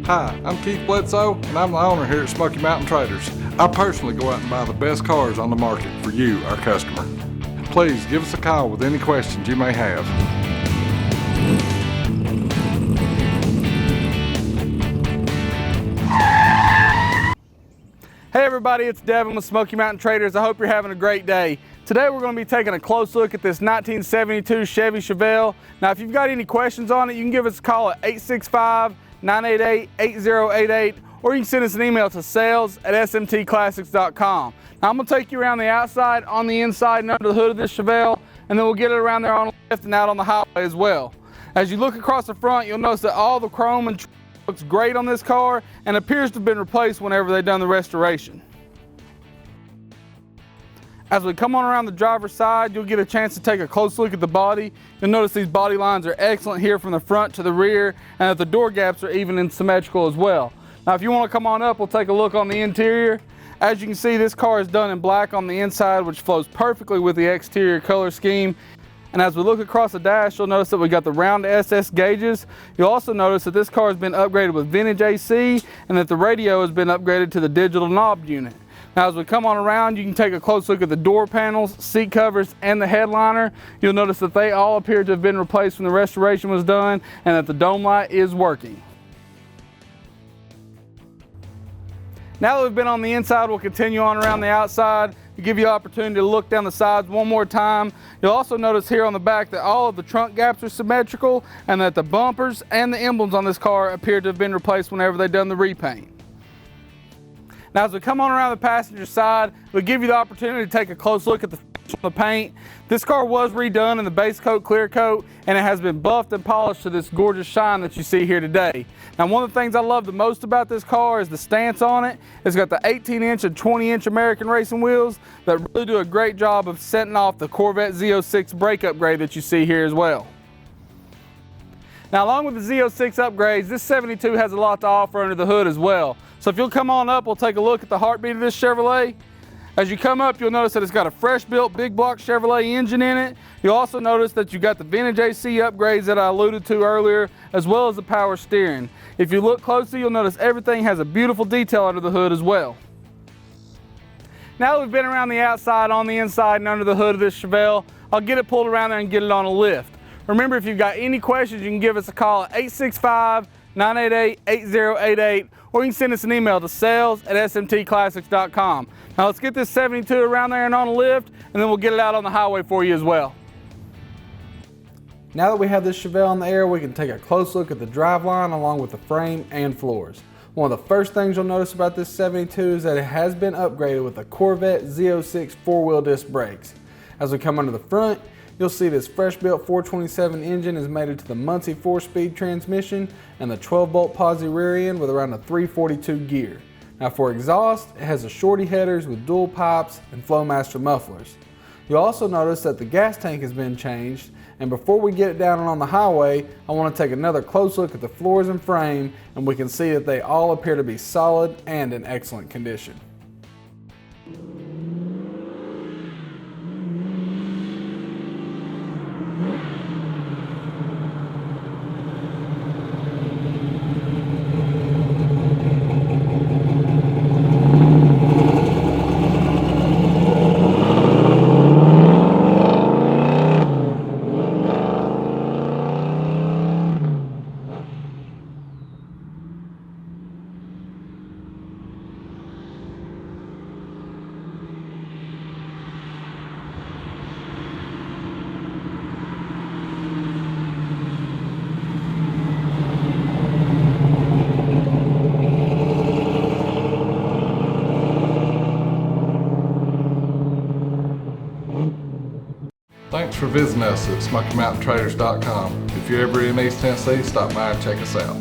Hi, I'm Keith Bledsoe, and I'm the owner here at Smoky Mountain Traders. I personally go out and buy the best cars on the market for you, our customer. Please give us a call with any questions you may have. Hey everybody, it's Devin with Smoky Mountain Traders. I hope you're having a great day. Today we're going to be taking a close look at this 1972 Chevy Chevelle. Now if you've got any questions on it, you can give us a call at 865-988-8088, or you can send us an email to sales@smtclassics.com. Now I'm going to take you around the outside, on the inside, and under the hood of this Chevelle, and then we'll get it around there on the left and out on the highway as well. As you look across the front, you'll notice that all the chrome and looks great on this car and appears to have been replaced whenever they've done the restoration. As we come on around the driver's side, you'll get a chance to take a close look at the body. You'll notice these body lines are excellent here from the front to the rear, and that the door gaps are even and symmetrical as well. Now if you want to come on up, we'll take a look on the interior. As you can see, this car is done in black on the inside, which flows perfectly with the exterior color scheme. And as we look across the dash, you'll notice that we got the round SS gauges. You'll also notice that this car has been upgraded with vintage AC, and that the radio has been upgraded to the digital knob unit. Now as we come on around, you can take a close look at the door panels, seat covers, and the headliner. You'll notice that they all appear to have been replaced when the restoration was done, and that the dome light is working. Now that we've been on the inside, we'll continue on around the outside to give you the opportunity to look down the sides one more time. You'll also notice here on the back that all of the trunk gaps are symmetrical, and that the bumpers and the emblems on this car appear to have been replaced whenever they've done the repaint. Now as we come on around the passenger side, we'll give you the opportunity to take a close look at the paint. This car was redone in the base coat, clear coat, and it has been buffed and polished to this gorgeous shine that you see here today. Now one of the things I love the most about this car is the stance on it. It's got the 18-inch and 20-inch American racing wheels that really do a great job of setting off the Corvette Z06 brake upgrade that you see here as well. Now along with the Z06 upgrades, this 72 has a lot to offer under the hood as well. So if you'll come on up, we'll take a look at the heartbeat of this Chevrolet. As you come up, you'll notice that it's got a fresh built big block Chevrolet engine in it. You'll also notice that you got the vintage AC upgrades that I alluded to earlier, as well as the power steering. If you look closely, you'll notice everything has a beautiful detail under the hood as well. Now that we've been around the outside, on the inside, and under the hood of this Chevelle, I'll get it pulled around there and get it on a lift. Remember, if you've got any questions, you can give us a call at 865-988-8088, or you can send us an email to sales@smtclassics.com. Now let's get this 72 around there and on a lift, and then we'll get it out on the highway for you as well. Now that we have this Chevelle in the air, we can take a close look at the driveline along with the frame and floors. One of the first things you'll notice about this 72 is that it has been upgraded with the Corvette Z06 four-wheel disc brakes. As we come under the front, you'll see this fresh built 427 engine is mated to the Muncie 4-speed transmission and the 12-bolt posi rear end with around a 342 gear. Now for exhaust, it has the shorty headers with dual pipes and Flowmaster mufflers. You'll also notice that the gas tank has been changed, and before we get it down and on the highway, I want to take another close look at the floors and frame, and we can see that they all appear to be solid and in excellent condition. Thanks for visiting us at SmokyMountainTraders.com. If you're ever in East Tennessee, stop by and check us out.